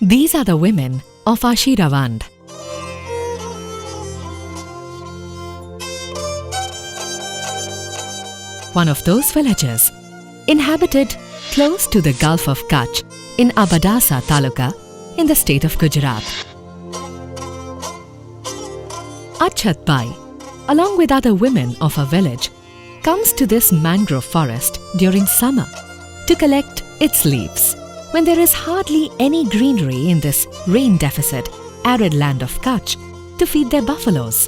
These are the women of Ashiravandh. One of those villages, inhabited close to the Gulf of Kutch in Abadasa Taluka in the state of Gujarat. Achatbai, along with other women of a village, comes to this mangrove forest during summer to collect its leaves when there is hardly any greenery in this rain-deficit, arid land of Kutch to feed their buffaloes.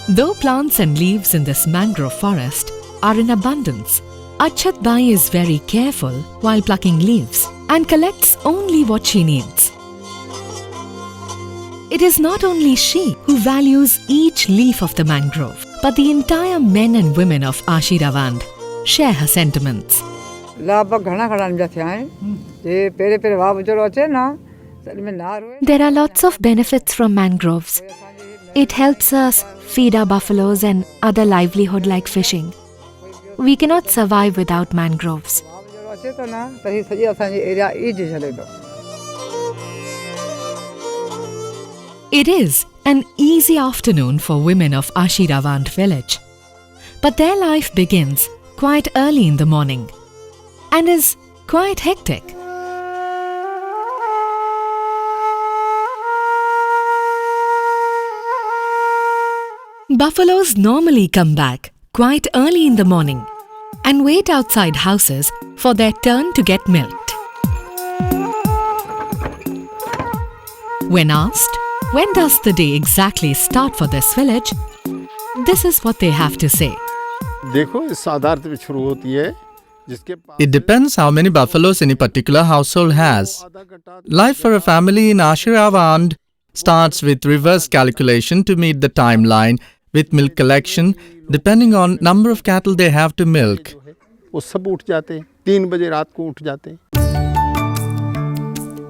Though plants and leaves in this mangrove forest are in abundance, Achatbai is very careful while plucking leaves and collects only what she needs. It is not only she who values each leaf of the mangrove, but the entire men and women of Ashiravandh share her sentiments. There are lots of benefits from mangroves. It helps us feed our buffaloes and other livelihood like fishing. We cannot survive without mangroves. It is an easy afternoon for women of Ashiravandh village. But their life begins quite early in the morning and is quite hectic. Buffaloes normally come back quite early in the morning and wait outside houses for their turn to get milked. When asked, when does the day exactly start for this village, this is what they have to say. It depends how many buffaloes any particular household has. Life for a family in Ashiravandh starts with reverse calculation to meet the timeline with milk collection depending on number of cattle they have to milk.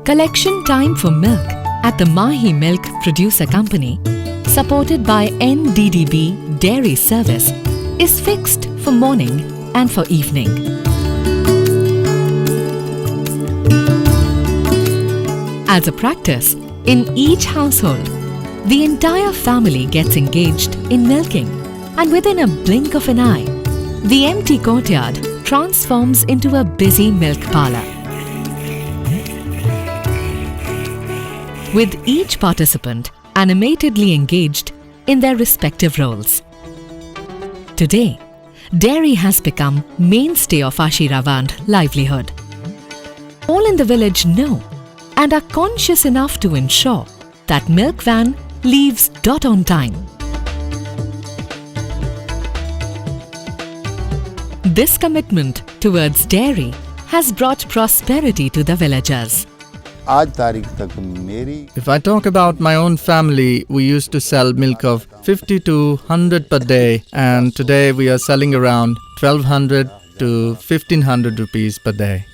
Collection time for milk at the Mahi Milk Producer Company, supported by NDDB Dairy Service, is fixed for morning and for evening. As a practice, in each household, the entire family gets engaged in milking, and within a blink of an eye, the empty courtyard transforms into a busy milk parlour. With each participant animatedly engaged in their respective roles. Today, dairy has become mainstay of Ashiravandh livelihood. All in the village know and are conscious enough to ensure that milk van leaves dot on time. This commitment towards dairy has brought prosperity to the villagers. If I talk about my own family, we used to sell milk of 50 to 100 per day, and today we are selling around 1200 to 1500 rupees per day.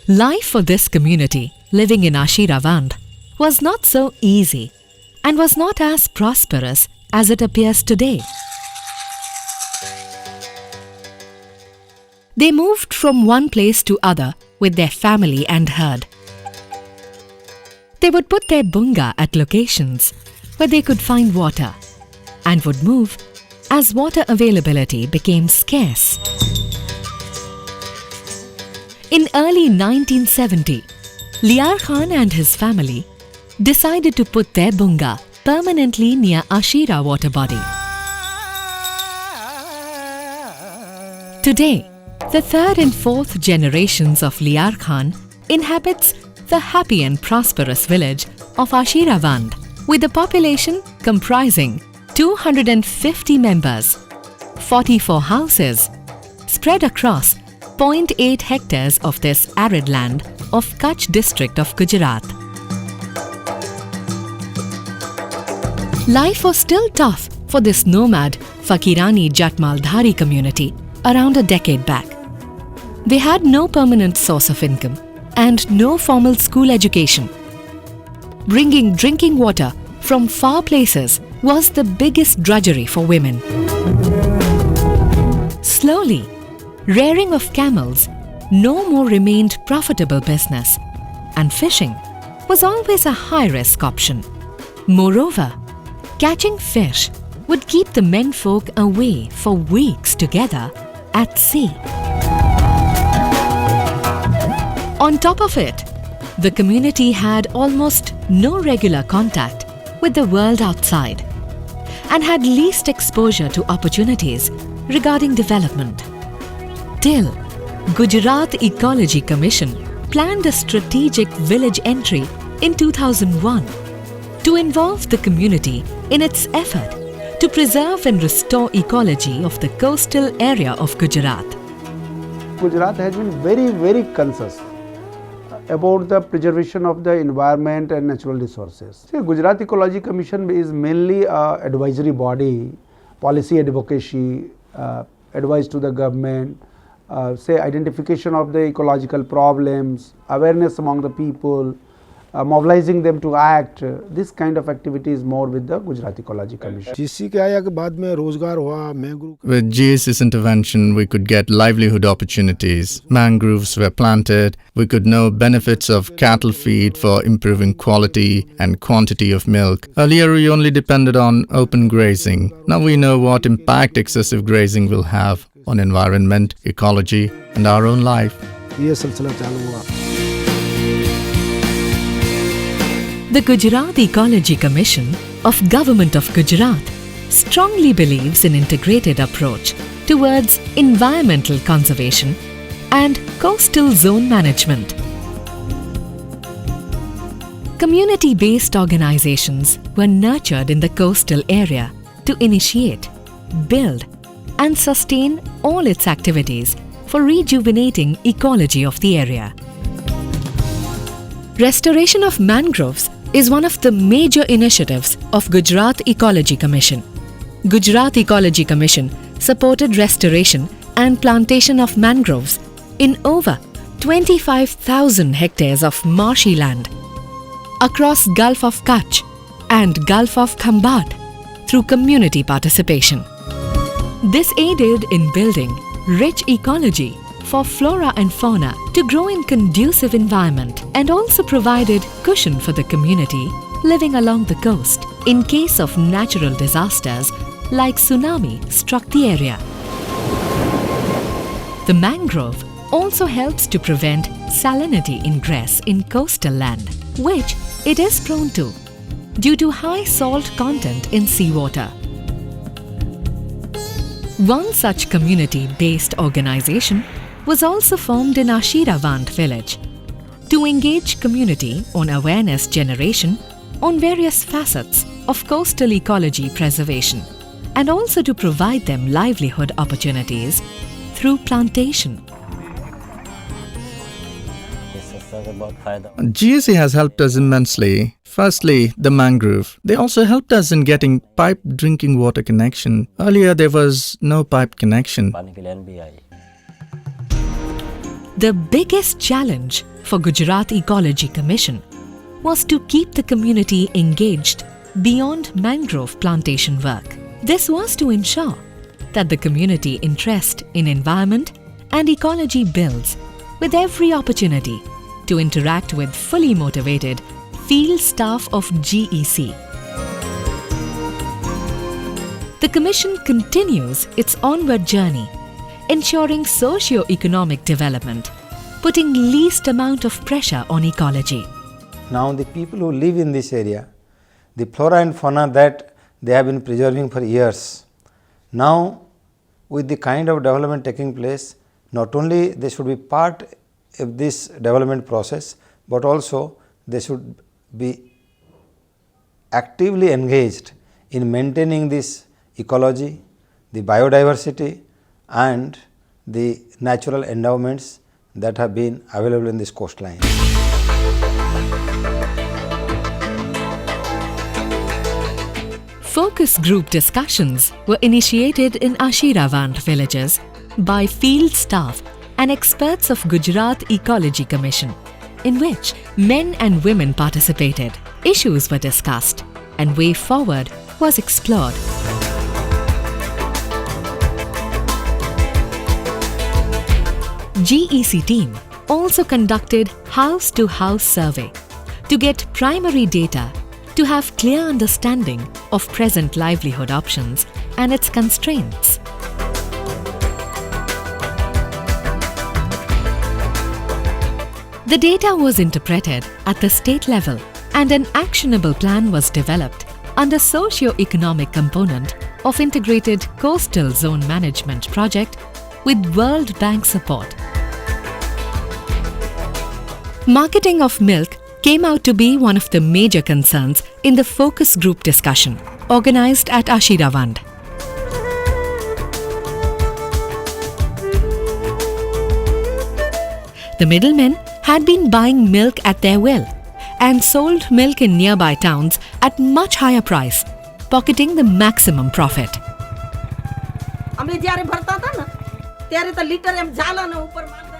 Life for this community living in Ashiravandh was not so easy and was not as prosperous as it appears today. They moved from one place to other with their family and herd. They would put their bunga at locations where they could find water and would move as water availability became scarce. In early 1970, Liar Khan and his family decided to put their bunga permanently near Ashira water body. Today, the third and fourth generations of Liar Khan inhabits the happy and prosperous village of Ashiravandh, with a population comprising 250 members, 44 houses, spread across 0.8 hectares of this arid land of Kutch district of Gujarat. Life was still tough for this nomad Fakirani Jatmaldhari community around a decade back. They had no permanent source of income and no formal school education. Bringing drinking water from far places was the biggest drudgery for women. Slowly, rearing of camels no more remained profitable business, and fishing was always a high-risk option. Moreover, catching fish would keep the menfolk away for weeks together at sea. On top of it, the community had almost no regular contact with the world outside and had least exposure to opportunities regarding development. Till Gujarat Ecology Commission planned a strategic village entry in 2001 to involve the community in its effort to preserve and restore ecology of the coastal area of Gujarat. Gujarat has been very conscious about the preservation of the environment and natural resources. See, Gujarat Ecology Commission is mainly an advisory body, policy advocacy, advice to the government, identification of the ecological problems, awareness among the people, mobilizing them to act. This kind of activity is more with the Gujarat Ecology Commission. With GS's intervention, we could get livelihood opportunities. Mangroves were planted. We could know benefits of cattle feed for improving quality and quantity of milk. Earlier, we only depended on open grazing. Now we know what impact excessive grazing will have on environment, ecology, and our own life. The Gujarat Ecology Commission of Government of Gujarat strongly believes in integrated approach towards environmental conservation and coastal zone management. Community-based organizations were nurtured in the coastal area to initiate, build, and sustain all its activities for rejuvenating ecology of the area. Restoration of mangroves is one of the major initiatives of Gujarat Ecology Commission. Gujarat Ecology Commission supported restoration and plantation of mangroves in over 25,000 hectares of marshy land across Gulf of Kutch and Gulf of Khambat through community participation. This aided in building rich ecology for flora and fauna to grow in conducive environment and also provided cushion for the community living along the coast in case of natural disasters like tsunami struck the area. The mangrove also helps to prevent salinity ingress in coastal land, which it is prone to due to high salt content in seawater. One such community-based organization was also formed in Ashiravandh village to engage community on awareness generation on various facets of coastal ecology preservation and also to provide them livelihood opportunities through plantation. GSE has helped us immensely. Firstly, the mangrove. They also helped us in getting piped drinking water connection. Earlier, there was no pipe connection. The biggest challenge for Gujarat Ecology Commission was to keep the community engaged beyond mangrove plantation work. This was to ensure that the community interest in environment and ecology builds with every opportunity to interact with fully motivated field staff of GEC. The Commission continues its onward journey, ensuring socio-economic development, putting least amount of pressure on ecology. Now the people who live in this area, the flora and fauna that they have been preserving for years, now with the kind of development taking place, not only they should be part of this development process, but also they should be actively engaged in maintaining this ecology, the biodiversity and the natural endowments that have been available in this coastline. Focus group discussions were initiated in Ashiravandh villages by field staff and experts of Gujarat Ecology Commission, in which men and women participated. Issues were discussed and way forward was explored. GEC team also conducted house-to-house survey to get primary data to have clear understanding of present livelihood options and its constraints. The data was interpreted at the state level and an actionable plan was developed under Socio-Economic component of Integrated Coastal Zone Management Project with World Bank support. Marketing of milk came out to be one of the major concerns in the focus group discussion organized at Ashiravandh. The middlemen had been buying milk at their will and sold milk in nearby towns at much higher price, pocketing the maximum profit.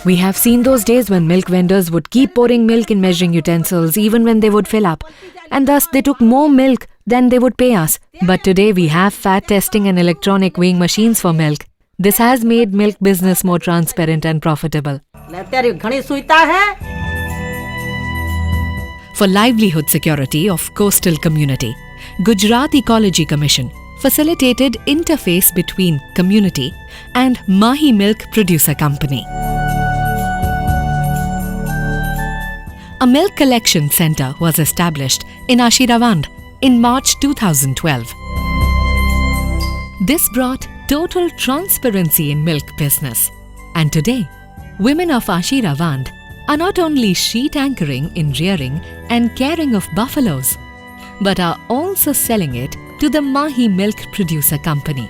We have seen those days when milk vendors would keep pouring milk in measuring utensils even when they would fill up, and thus they took more milk than they would pay us. But today we have fat testing and electronic weighing machines for milk. This has made milk business more transparent and profitable. For livelihood security of coastal community, Gujarat Ecology Commission facilitated interface between community and Mahi Milk Producer Company. A milk collection centre was established in Ashiravandh in March 2012. This brought total transparency in milk business, and today, women of Ashiravandh are not only sheet anchoring in rearing and caring of buffaloes, but are also selling it to the Mahi Milk Producer Company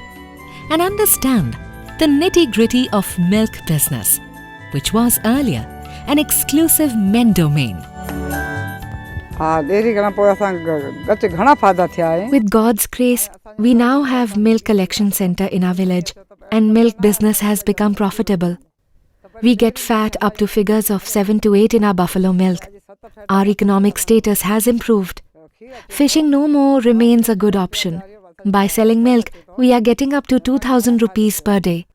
and understand the nitty-gritty of milk business, which was earlier an exclusive men domain. With God's grace, we now have milk collection center in our village and milk business has become profitable. We get fat up to figures of 7 to 8 in our buffalo milk. Our economic status has improved. Fishing no more remains a good option. By selling milk, we are getting up to 2,000 rupees per day.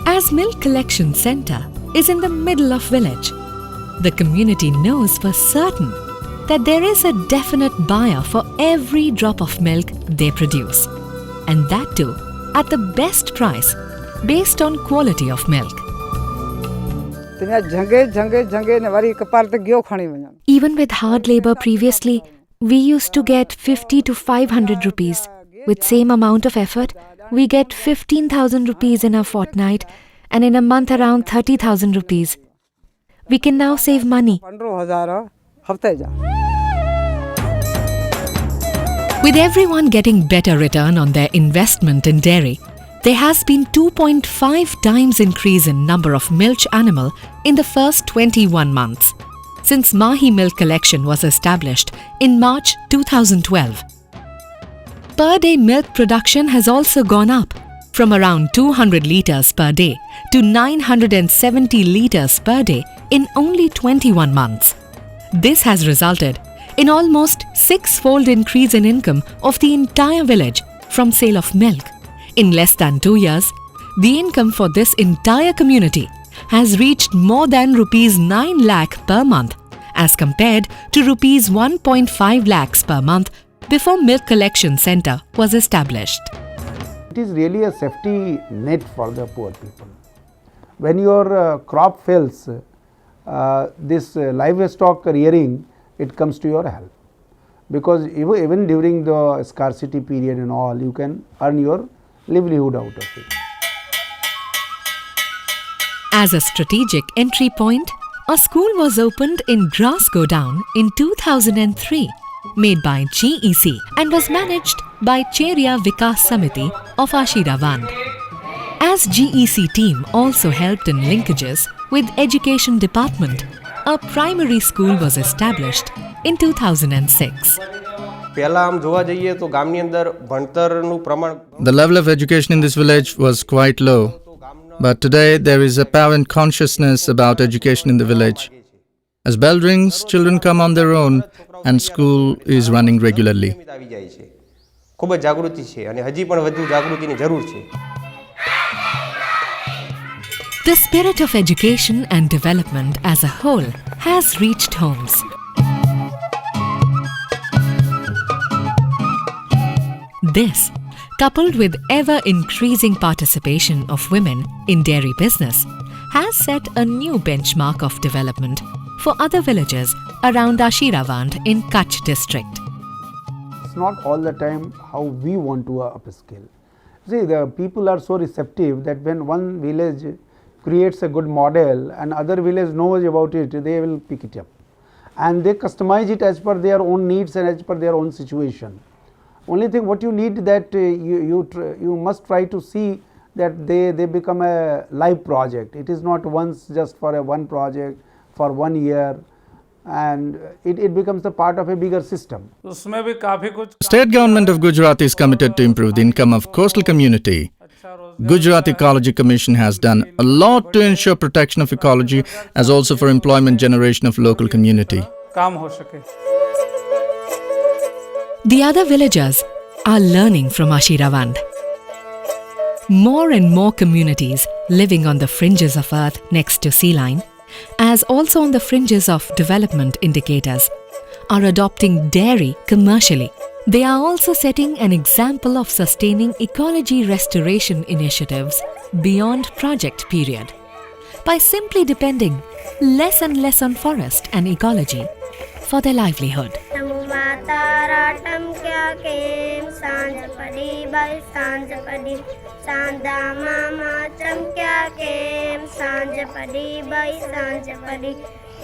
As milk collection center is in the middle of village, the community knows for certain that there is a definite buyer for every drop of milk they produce, and that too at the best price based on quality of milk. Even with hard labor previously, we used to get 50 to 500 rupees. With same amount of effort, we get 15,000 rupees in a fortnight and in a month around 30,000 rupees. We can now save money. With everyone getting better return on their investment in dairy, there has been 2.5 times increase in number of milch animal in the first 21 months since Mahi Milk Collection was established in March 2012. Per day milk production has also gone up from around 200 litres per day to 970 litres per day in only 21 months. This has resulted in almost 6-fold increase in income of the entire village from sale of milk. In less than 2 years, the income for this entire community has reached more than rupees 9 lakh per month as compared to rupees 1.5 lakhs per month before milk collection center was established. It is really a safety net for the poor people. When your crop fails, this livestock rearing, it comes to your help, because even during the scarcity period and all, you can earn your livelihood out of it. As a strategic entry point, a school was opened in Grass Godown in 2003, made by GEC and was managed by Cheria Vikas Samiti of Ashiravandh. As GEC team also helped in linkages with Education Department, a primary school was established in 2006. The level of education in this village was quite low, but today there is apparent consciousness about education in the village. As bell rings, children come on their own and school is running regularly. ખૂબ જ જાગૃતિ છે અને હજી પણ વધુ જાગૃતિની જરૂર છે. The spirit of education and development as a whole has reached homes. This, coupled with ever-increasing participation of women in dairy business, has set a new benchmark of development for other villages around Ashiravandh in Kutch district. It's not all the time how we want to upskill. See, the people are so receptive that when one village creates a good model and other village knows about it, they will pick it up and they customize it as per their own needs and as per their own situation. Only thing what you need that you must try to see that they become a live project. It is not once just for one project for 1 year, and it becomes the part of a bigger system. उसमें भी काफी कुछ State government of Gujarat is committed to improve the income of coastal community. Gujarat Ecology Commission has done a lot to ensure protection of ecology as also for employment generation of local community. काम हो सके. The other villagers are learning from Ashiravandh. More and more communities living on the fringes of earth next to sea line, as also on the fringes of development indicators, are adopting dairy commercially. They are also setting an example of sustaining ecology restoration initiatives beyond project period by simply depending less and less on forest and ecology for their livelihood.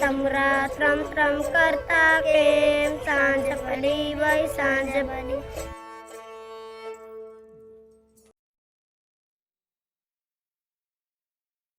तमरा त्रम त्रम करता केम सांझ पड़ी भाई सांझ पड़ी.